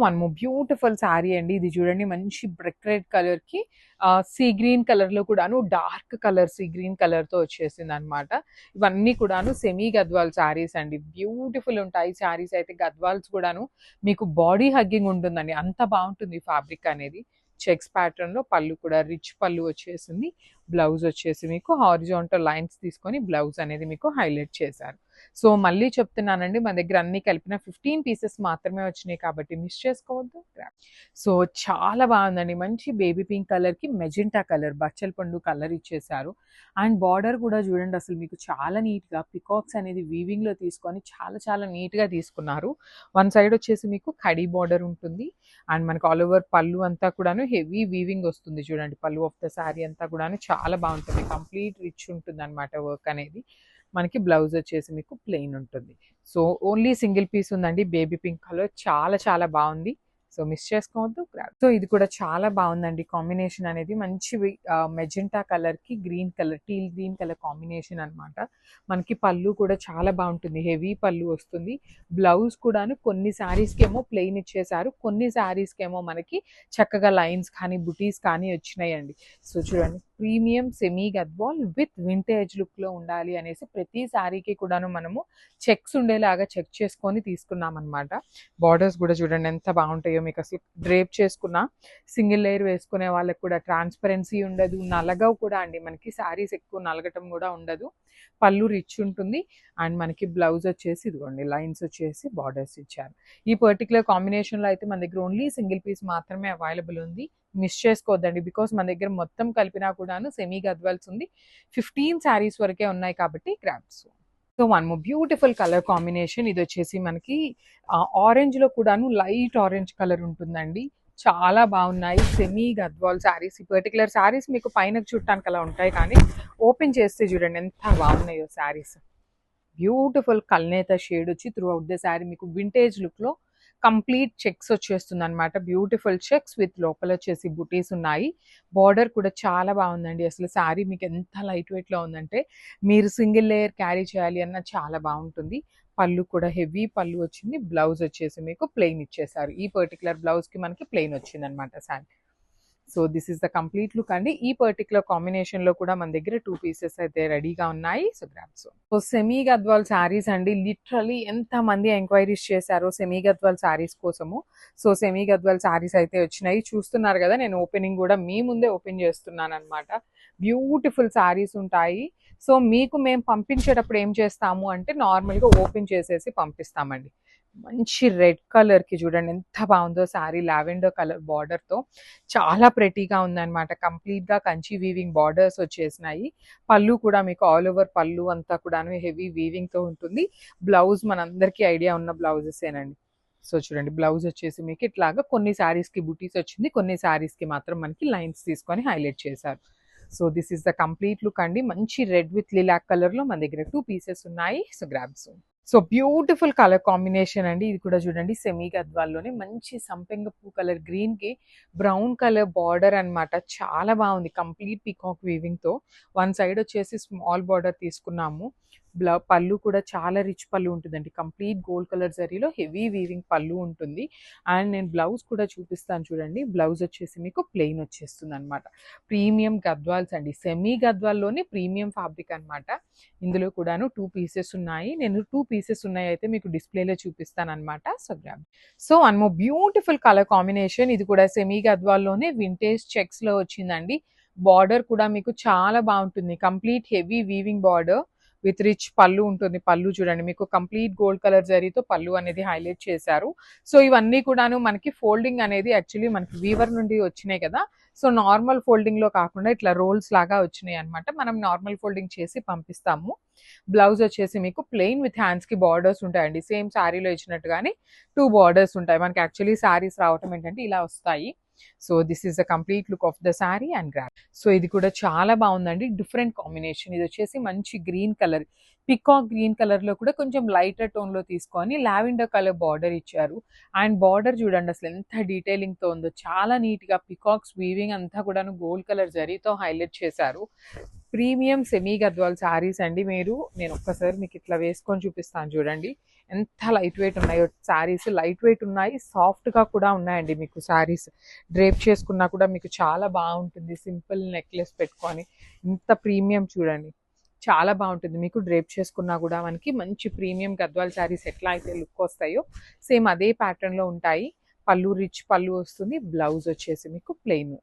One more beautiful sari అండి. ఇది చూడండి మంచి బ్రిక్ రెడ్ కలర్ కి సీ గ్రీన్ కలర్ లో కూడాను dark colour sea green colour తో వచ్చేసింది అనమాట. ఇవన్నీ కూడాను సెమీ గద్వాల్ శారీస్ అండి. బ్యూటిఫుల్ ఉంటాయి శారీస్ అయితే. గద్వాల్స్ కూడాను మీకు బాడీ హగ్గింగ్ ఉంటుందండి, అంత బాగుంటుంది ఫ్యాబ్రిక్ అనేది. చెక్స్ ప్యాటర్న్ లో పళ్ళు కూడా రిచ్ పళ్ళు వచ్చేసింది. బ్లౌజ్ వచ్చేసి మీకు హారిజాంటల్ లైన్స్ తీసుకొని బ్లౌజ్ అనేది మీకు హైలైట్ చేశారు. సో మళ్ళీ చెప్తున్నానండి, మన దగ్గర అన్ని కలిపిన 15 పీసెస్ మాత్రమే వచ్చినాయి కాబట్టి మిస్ చేసుకోవద్దు. సో చాలా బాగుందండి. మంచి బేబీ పింక్ కలర్ కి మెజెంటా కలర్ బచ్చల పండు కలర్ ఇచ్చేసారు. అండ్ బార్డర్ కూడా చూడండి, అసలు మీకు చాలా నీట్ గా పికాక్స్ అనేది వీవింగ్ లో తీసుకొని చాలా చాలా నీట్ గా తీసుకున్నారు. వన్ సైడ్ వచ్చేసి మీకు కడీ బార్డర్ ఉంటుంది. అండ్ మనకు ఆల్ ఓవర్ పళ్ళు అంతా కూడాను హెవీ వీవింగ్ వస్తుంది. చూడండి పళ్ళు ఆఫ్ ద శారీ అంతా కూడాను చాలా బాగుంటుంది. కంప్లీట్ రిచ్ ఉంటుంది అనమాట వర్క్ అనేది. మనకి బ్లౌజ్ వచ్చేసి మీకు ప్లెయిన్ ఉంటుంది. సో ఓన్లీ సింగిల్ పీస్ ఉందండి. బేబీ పింక్ కలర్ చాలా చాలా బాగుంది. సో మిస్ చేసుకోవద్దు. సో ఇది కూడా చాలా బాగుందండి. కాంబినేషన్ అనేది మంచి మెజెంటా కలర్ కి green colour, teal green colour combination అనమాట. మనకి పళ్ళు కూడా చాలా బాగుంటుంది, హెవీ పళ్ళు వస్తుంది. బ్లౌజ్ కూడాను కొన్ని శారీస్ కి ఏమో ప్లెయిన్ ఇచ్చేసారు, కొన్ని శారీస్ కి ఏమో మనకి చక్కగా లైన్స్ కానీ బుటీస్ కానీ వచ్చినాయండి. సో చూడండి, premium semi Gadwal with vintage look లో ఉండాలి అనేసి ప్రతి శారీకి కూడాను మనము చెక్స్ ఉండేలాగా చెక్ చేసుకొని తీసుకున్నాం అనమాట. బార్డర్స్ కూడా చూడండి ఎంత బాగుంటాయో. మీకు అసలు డ్రేప్ చేసుకున్న సింగిల్ లేయర్ వేసుకునే వాళ్ళకి కూడా ట్రాన్స్పరెన్సీ ఉండదు, నలగవు కూడా అండి. మనకి శారీస్ ఎక్కువ నలగటం కూడా ఉండదు. పళ్ళు రిచ్ ఉంటుంది. అండ్ మనకి బ్లౌజ్ వచ్చేసి ఇదిగోండి లైన్స్ వచ్చేసి బార్డర్స్ ఇచ్చారు. ఈ పర్టికులర్ కాంబినేషన్ లో అయితే మన దగ్గర ఓన్లీ సింగిల్ పీస్ మాత్రమే అవైలబుల్ ఉంది. మిస్ చేసుకోవద్దండి, బికాస్ మన దగ్గర మొత్తం కలిపినా కూడాను సెమీ గద్వాల్స్ ఉంది. 15 శారీస్ వరకే ఉన్నాయి కాబట్టి grabs. So one more beautiful colour combination. ఇది వచ్చేసి మనకి ఆరెంజ్ లో కూడాను లైట్ ఆరెంజ్ కలర్ ఉంటుందండి. చాలా బాగున్నాయి సెమీ గద్వాల్ శారీస్. ఈ పర్టికులర్ శారీస్ మీకు పైన చుట్టానికి అలా ఉంటాయి, కానీ ఓపెన్ చేస్తే చూడండి ఎంత బాగున్నాయో శారీస్. బ్యూటిఫుల్ కల్నేత షేడ్ వచ్చి త్రూ అవుట్ ద శారీ మీకు వింటేజ్ లుక్ లో కంప్లీట్ చెక్స్ వచ్చేస్తుంది అనమాట. బ్యూటిఫుల్ చెక్స్ విత్ లోపల వచ్చేసి బుటీస్ ఉన్నాయి. బార్డర్ కూడా చాలా బాగుందండి. అసలు శారీ మీకు ఎంత లైట్ వెయిట్ లో ఉందంటే మీరు సింగిల్ లేయర్ క్యారీ చేయాలి అన్న చాలా బాగుంటుంది. పళ్ళు కూడా హెవీ పళ్ళు వచ్చింది. బ్లౌజ్ వచ్చేసి మీకు ప్లెయిన్ ఇచ్చేసారు. ఈ పర్టికులర్ బ్లౌజ్ కి మనకి ప్లెయిన్ వచ్చింది అనమాట sari. So this is the complete look అండి. ఈ పర్టికులర్ కాంబినేషన్ లో కూడా మన దగ్గర 2 పీసెస్ అయితే రెడీగా ఉన్నాయి. So grabs. So semi Gadwal saris అండి. లిటరలీ ఎంత మంది ఎంక్వైరీస్ చేశారో సెమీ గద్వాల్ శారీస్ కోసము. సో సెమీ గద్వాల్ శారీస్ అయితే వచ్చినాయి. చూస్తున్నారు కదా, నేను ఓపెనింగ్ కూడా మీ ముందే ఓపెన్ చేస్తున్నాను అనమాట. బ్యూటిఫుల్ శారీస్ ఉంటాయి. సో మీకు మేము పంపించేటప్పుడు ఏం చేస్తాము అంటే నార్మల్గా ఓపెన్ చేసేసి పంపిస్తామండి. మంచి రెడ్ కలర్ కి చూడండి ఎంత బాగుందో శారీ. లావెండర్ కలర్ బార్డర్ తో చాలా ప్రెటీగా ఉందన్నమాట. కంప్లీట్ గా కంచి వీవింగ్ బార్డర్స్ వచ్చేసినాయి. పళ్ళు కూడా మీకు ఆల్ ఓవర్ పళ్ళు అంతా కూడాను హెవీ వీవింగ్ తో ఉంటుంది. బ్లౌజ్ మనందరికీ ఐడియా ఉన్న బ్లౌజెస్ ఏనండి. సో చూడండి, బ్లౌజ్ వచ్చేసి మీకు ఇట్లాగా కొన్ని శారీస్ కి బుటీస్ వచ్చింది, కొన్ని శారీస్ కి మాత్రం మనకి లైన్స్ తీసుకొని హైలైట్ చేశారు. So this is the complete look అండి. మంచి రెడ్ విత్ లిలాక్ కలర్ లో మన దగ్గర 2 పీసెస్ ఉన్నాయి. So grabs. So beautiful colour combination అండి. ఇది కూడా చూడండి సెమీ గద్వాల్లోనే మంచి సంపెంగ పూ కలర్ గ్రీన్ కి బ్రౌన్ కలర్ బార్డర్ అన్నమాట. చాలా బాగుంది. కంప్లీట్ పీకాక్ వీవింగ్ తో వన్ సైడ్ వచ్చేసి స్మాల్ బార్డర్ తీసుకున్నాము. పళ్ళు కూడా చాలా రిచ్ పళ్ళు ఉంటుందండి. కంప్లీట్ గోల్డ్ కలర్ జరీలో హెవీ వీవింగ్ పళ్ళు ఉంటుంది. అండ్ నేను బ్లౌజ్ కూడా చూపిస్తాను చూడండి. బ్లౌజ్ వచ్చేసి మీకు ప్లెయిన్ వచ్చేస్తుంది అనమాట. ప్రీమియం గద్వాల్స్ అండి. సెమీ గద్వాల్లోనే ప్రీమియం ఫ్యాబ్రిక్ అనమాట. ఇందులో కూడాను 2 పీసెస్ ఉన్నాయి. నేను 2 పీసెస్ ఉన్నాయి అయితే మీకు డిస్ప్లేలో చూపిస్తాను అనమాట. So grab. So one more beautiful colour combination. ఇది కూడా సెమీ గద్వాల్లోనే వింటేజ్ చెక్స్ లో వచ్చిందండి. బార్డర్ కూడా మీకు చాలా బాగుంటుంది. Complete heavy weaving border with rich పళ్ళు ఉంటుంది. పళ్ళు చూడండి మీకు కంప్లీట్ గోల్డ్ కలర్ జరీతో పళ్ళు అనేది హైలైట్ చేశారు. సో ఇవన్నీ కూడాను మనకి ఫోల్డింగ్ అనేది యాక్చువల్లీ మనకి వీవర్ నుండి వచ్చినాయి కదా. సో నార్మల్ ఫోల్డింగ్ లో కాకుండా ఇట్లా రోల్స్ లాగా వచ్చినాయి అనమాట. మనం నార్మల్ ఫోల్డింగ్ చేసి పంపిస్తాము. బ్లౌజ్ వచ్చేసి మీకు ప్లెయిన్ విత్ హ్యాండ్స్ కి బార్డర్స్ ఉంటాయండి. సేమ్ శారీలో ఇచ్చినట్టుగానే 2 బార్డర్స్ ఉంటాయి. మనకి యాక్చువల్లీ శారీస్ రావటం ఏంటంటే ఇలా వస్తాయి. So this is the complete look of the sari and grab. So ఇది కూడా చాలా బాగుందండి. Different combination. ఇది వచ్చేసి మంచి green colour, peacock green colour లో కూడా కొంచెం లైటర్ టోన్ లో తీసుకొని లావెండర్ కలర్ బార్డర్ ఇచ్చారు. అండ్ బార్డర్ చూడండి అసలు ఎంత డీటెయిలింగ్ తో ఉందో. చాలా నీట్ గా పికాక్స్ వీవింగ్ అంతా కూడా గోల్డ్ కలర్ జరీతో హైలైట్ చేశారు. ప్రీమియం సెమీ గద్వాల్ శారీస్ అండి. నేను ఒక్కసారి మీకు ఇట్లా వేసుకొని చూపిస్తాను చూడండి. ఎంత లైట్ వెయిట్ ఉన్నాయో శారీస్. లైట్ వెయిట్ ఉన్నాయి, సాఫ్ట్గా కూడా ఉన్నాయండి. మీకు శారీస్ డ్రేప్ చేసుకున్నా కూడా మీకు చాలా బాగుంటుంది. సింపుల్ నెక్లెస్ పెట్టుకొని ఇంత ప్రీమియం చూడండి, చాలా బాగుంటుంది. మీకు డ్రేప్ చేసుకున్నా కూడా మనకి మంచి ప్రీమియం గద్వాల్ శారీస్ ఎట్లా అయితే లుక్ వస్తాయో సేమ్ అదే ప్యాటర్న్లో ఉంటాయి. పళ్ళు రిచ్ పళ్ళు వస్తుంది. బ్లౌజ్ వచ్చేసి మీకు ప్లెయిన్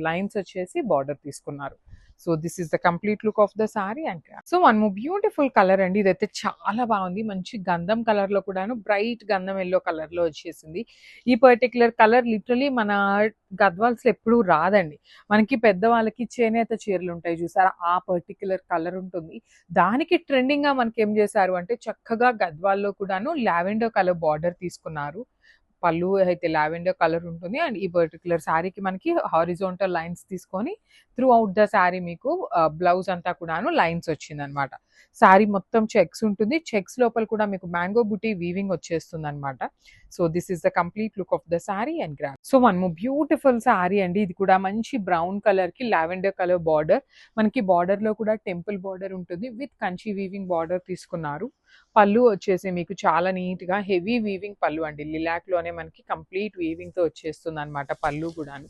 లైన్స్ వచ్చేసి బార్డర్ తీసుకున్నారు. So this is the complete look of the sorry and so one more beautiful colour అండి. ఇదైతే చాలా బాగుంది. మంచి గంధం కలర్ లో కూడాను బ్రైట్ గంధం ఎల్లో కలర్ లో వచ్చేసింది. ఈ పర్టికులర్ కలర్ లిటరలీ మన గద్వాల్స్ లో ఎప్పుడూ రాదండి. మనకి పెద్దవాళ్ళకి చేనేత చీరలు ఉంటాయి చూసారా, ఆ పర్టికులర్ కలర్ ఉంటుంది. దానికి ట్రెండింగ్ గా మనకి ఏం చేశారు అంటే చక్కగా గద్వాల్లో కూడాను లావెండర్ కలర్ బార్డర్ తీసుకున్నారు. పళ్ళు అయితే లావెండర్ కలర్ ఉంటుంది. అండ్ ఈ పర్టికులర్ శారీకి మనకి హారిజోంటల్ లైన్స్ తీసుకొని త్రూ అవుట్ ద శారీ మీకు బ్లౌజ్ అంతా కూడాను లైన్స్ వచ్చింది అనమాట. శారీ మొత్తం చెక్స్ ఉంటుంది. చెక్స్ లోపల కూడా మీకు మ్యాంగో బుటీ వీవింగ్ వచ్చేస్తుంది అనమాట. So this is the complete look of the sari and gram. So one more beautiful sari అండి. ఇది కూడా మంచి బ్రౌన్ కలర్ కి లావెండర్ కలర్ బార్డర్. మనకి బార్డర్ లో కూడా టెంపుల్ బార్డర్ ఉంటుంది. విత్ కంచి వీవింగ్ బార్డర్ తీసుకున్నారు. పళ్ళు వచ్చేసి మీకు చాలా నీట్ గా హెవీ వీవింగ్ పళ్ళు అండి. లిలాక్ లోనే మనకి కంప్లీట్ వీవింగ్ తో వచ్చేస్తుంది అనమాట పళ్ళు కూడాను.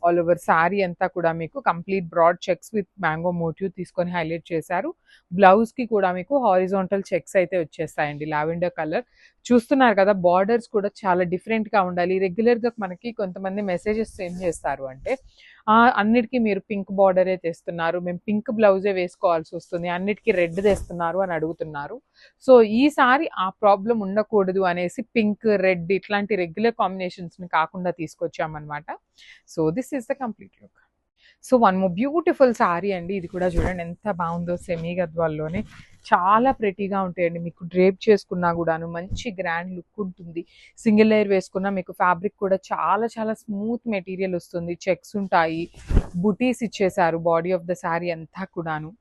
ఆల్ ఓవర్ శారీ అంతా కూడా మీకు complete broad checks with mango motif తీసుకొని హైలైట్ చేశారు. బ్లౌజ్ కి కూడా మీకు హారిజాంటల్ చెక్స్ అయితే వచ్చేస్తాయండి. లావెండర్ కలర్ చూస్తున్నారు కదా, బార్డర్స్ కూడా చాలా డిఫరెంట్ గా ఉండాలి. రెగ్యులర్ గా మనకి కొంతమంది మెసేజెస్ సెండ్ చేస్తారు అంటే అన్నిటికీ మీరు పింక్ బార్డరే తెస్తున్నారు, మేము పింక్ బ్లౌజే వేసుకోవాల్సి వస్తుంది, అన్నిటికీ రెడ్ తెస్తున్నారు అని అడుగుతున్నారు. సో ఈసారి ఆ ప్రాబ్లం ఉండకూడదు అనేసి పింక్ రెడ్ ఇట్లాంటి రెగ్యులర్ కాంబినేషన్స్ ని కాకుండా తీసుకొచ్చామన్నమాట. So this is the complete look. So one more beautiful sari అండి. ఇది కూడా చూడండి ఎంత బాగుందో. సెమీ గద్వాల్లోనే చాలా ప్రెటీగా ఉంటాయండి. మీకు డ్రేప్ చేసుకున్నా కూడాను మంచి గ్రాండ్ లుక్ ఉంటుంది. సింగిల్ లేయర్ వేసుకున్నా మీకు ఫ్యాబ్రిక్ కూడా చాలా చాలా స్మూత్ మెటీరియల్ వస్తుంది. చెక్స్ ఉంటాయి, బుటీస్ ఇచ్చేసారు బాడీ ఆఫ్ ద శారీ అంతా కూడాను.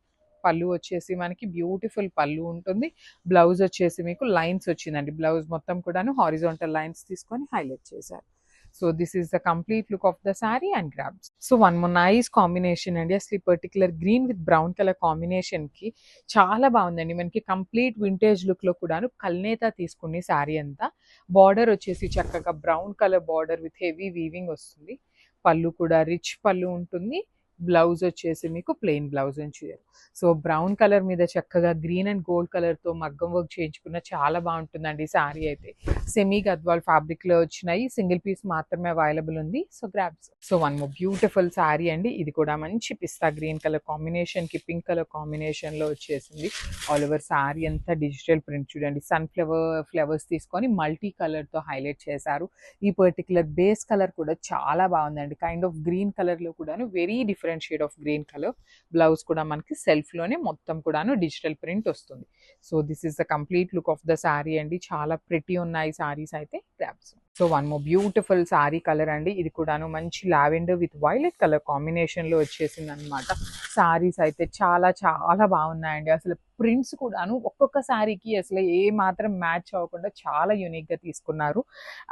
పళ్ళు వచ్చేసి మనకి బ్యూటిఫుల్ పళ్ళు ఉంటుంది. బ్లౌజ్ వచ్చేసి మీకు లైన్స్ వచ్చిందండి. బ్లౌజ్ మొత్తం కూడాను హారిజాంటల్ లైన్స్ తీసుకొని హైలైట్ చేశారు. So this is the complete look of the sari and grabs. So one more nice combination అండి. అసలు ఈ particular green with brown colour combination కి చాలా బాగుందండి. మనకి కంప్లీట్ వింటేజ్ లుక్ లో కూడాను కల్నేత తీసుకుని శారీ అంతా. బార్డర్ వచ్చేసి చక్కగా brown colour border with heavy weaving వస్తుంది. పళ్ళు కూడా రిచ్ పళ్ళు ఉంటుంది. బ్లౌజ్ వచ్చేసి మీకు ప్లెయిన్ బ్లౌజ్ ఉంచారు. సో బ్రౌన్ కలర్ మీద చక్కగా గ్రీన్ అండ్ గోల్డ్ కలర్ తో మగ్గం వర్క్ చేయించుకున్న చాలా బాగుంటుందండి శారీ అయితే. సెమీ గద్వాల్ ఫ్యాబ్రిక్ లో వచ్చినాయి. సింగిల్ పీస్ మాత్రమే అవైలబుల్ ఉంది. So grabs. So one more beautiful sari అండి. ఇది కూడా మంచి పిస్తా గ్రీన్ కలర్ కాంబినేషన్ కి పింక్ కలర్ కాంబినేషన్ లో వచ్చేసింది. ఆల్ ఓవర్ శారీ అంతా డిజిటల్ ప్రింట్ చూడండి. ఫ్లవర్స్ తీసుకొని మల్టీ కలర్ తో హైలైట్ చేశారు. ఈ పర్టికులర్ బేస్ కలర్ కూడా చాలా బాగుందండి. కైండ్ ఆఫ్ గ్రీన్ కలర్ లో కూడాను very different shade of green colour. Blouse కూడా మనకి సెల్ఫ్ లోనే మొత్తం కూడాను డిజిటల్ ప్రింట్ వస్తుంది. So this is the complete look of the sari అండి. చాలా ప్రిటీ ఉన్నాయి శారీస్ అయితే. Grabs. So one more beautiful sari colour అండి. ఇది కూడాను మంచి lavender with violet colour combination లో వచ్చేసింది అనమాట. శారీస్ అయితే చాలా చాలా బాగున్నాయండి. అసలు ప్రింట్స్ కూడాను ఒక్కొక్క శారీకి అసలు ఏ మాత్రం మ్యాచ్ అవ్వకుండా చాలా యూనిక్ గా తీసుకున్నారు.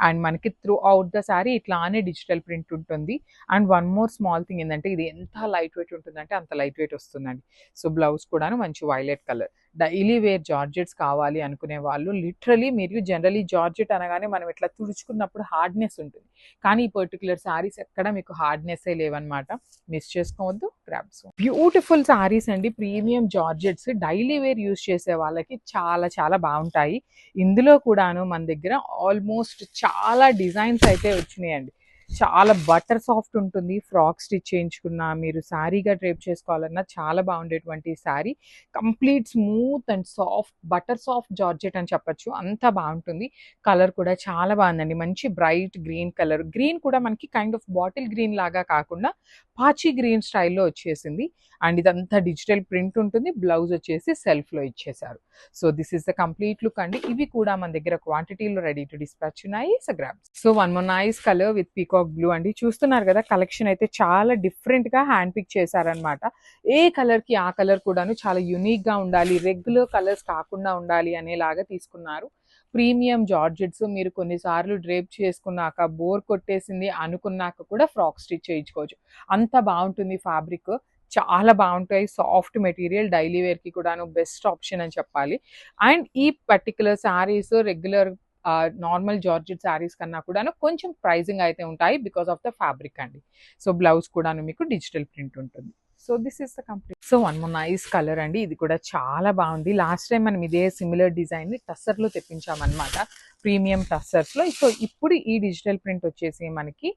అండ్ మనకి త్రూ అవుట్ ద శారీ ఇట్లానే డిజిటల్ ప్రింట్ ఉంటుంది. And one more small thing ఏంటంటే ఇది ఎంత లైట్ వెయిట్ ఉంటుందంటే అంత లైట్ వెయిట్ వస్తుందండి. సో బ్లౌజ్ కూడాను మంచి violet colour. Daily wear georgettes కావాలి అనుకునే వాళ్ళు లిటరలీ మీరు జనరలీ జార్జెట్ అనగానే మనం ఇట్లా తుడుచుకున్నప్పుడు హార్డ్నెస్ ఉంటుంది. కానీ ఈ పర్టికులర్ శారీస్ ఎక్కడ మీకు హార్డ్నెస్ లేవన్నమాట. మిస్ చేసుకోవద్దు. గ్రాబ్స్. బ్యూటిఫుల్ శారీస్ అండి. Premium georgettes daily wear use చేసే వాళ్ళకి చాలా చాలా బాగుంటాయి. ఇందులో కూడాను మన దగ్గర ఆల్మోస్ట్ చాలా డిజైన్స్ అయితే వచ్చినాయండి. చాలా బటర్ సాఫ్ట్ ఉంటుంది. ఫ్రాక్ స్టిచ్ చేయించుకున్నా మీరు శారీగా డ్రేప్ చేసుకోవాలన్నా చాలా బాగుండేటువంటి sari. Complete smooth and soft butter soft georgette అని చెప్పొచ్చు. అంత బాగుంటుంది. కలర్ కూడా చాలా బాగుందండి. మంచి బ్రైట్ గ్రీన్ కలర్. గ్రీన్ కూడా మనకి కైండ్ ఆఫ్ బాటిల్ గ్రీన్ లాగా కాకుండా పాచి గ్రీన్ స్టైల్లో వచ్చేసింది. అండ్ ఇదంతా డిజిటల్ ప్రింట్ ఉంటుంది. బ్లౌజ్ వచ్చేసి సెల్ఫ్ లో ఇచ్చేసారు. So this is the complete look అండి. ఇవి కూడా మన దగ్గర క్వాంటిటీలో రెడీ టు డిస్పాచ్ ఉన్నాయి. So grabs. So one more nice colour with peacock blue అండి. చూస్తున్నారు కదా, కలెక్షన్ అయితే చాలా డిఫరెంట్ గా హ్యాండ్ పిక్ చేశారనమాట. ఏ కలర్ కి ఆ కలర్ కూడాను చాలా యునిక్ గా ఉండాలి, రెగ్యులర్ కలర్స్ కాకుండా ఉండాలి అనేలాగా తీసుకున్నారు. ప్రీమియం జార్జెట్స్ మీరు కొన్నిసార్లు డ్రేప్ చేసుకున్నాక బోర్ కొట్టేసింది అనుకున్నాక కూడా ఫ్రాక్ స్టిచ్ చేయించుకోవచ్చు. అంత బాగుంటుంది ఫ్యాబ్రిక్. చాలా బాగుంటాయి. సాఫ్ట్ మెటీరియల్, డైలీ వేర్‌కి కూడాను బెస్ట్ ఆప్షన్ అని చెప్పాలి. అండ్ ఈ particular saris regular normal georgette saris కన్నా కూడాను కొంచెం ప్రైజింగ్ అయితే ఉంటాయి బికాస్ ఆఫ్ ద ఫ్యాబ్రిక్ అండి. సో, బ్లౌజ్ కూడాను మీకు డిజిటల్ ప్రింట్ ఉంటుంది. So, this is the complete. So, one more nice colour అండి. ఇది కూడా చాలా బాగుంది. లాస్ట్ టైం మనం ఇదే సిమిలర్ డిజైన్‌ని టస్సర్‌లో తెప్పించామన్నమాట. ప్రీమియం టస్సర్స్‌లో. సో, ఇప్పుడు ఈ డిజిటల్ ప్రింట్ వచ్చేసి మనకి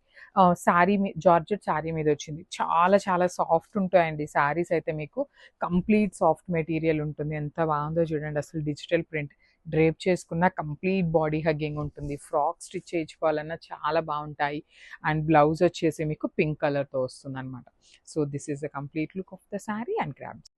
శారీ జార్జెట్ శారీ మీద వచ్చింది. చాలా చాలా సాఫ్ట్ ఉంటాయండి శారీస్ అయితే మీకు. కంప్లీట్ సాఫ్ట్ మెటీరియల్ ఉంటుంది. ఎంత బాగుందో చూడండి అసలు డిజిటల్ ప్రింట్. డ్రేప్ చేసుకున్న కంప్లీట్ బాడీ హగ్గింగ్ ఉంటుంది. ఫ్రాక్ స్టిచ్ చేయించుకోవాలన్నా చాలా బాగుంటాయి. అండ్ బ్లౌజ్ వచ్చేసి మీకు పింక్ కలర్‌తో వస్తుందన్నమాట. So, this is the complete look of the sari and grabs.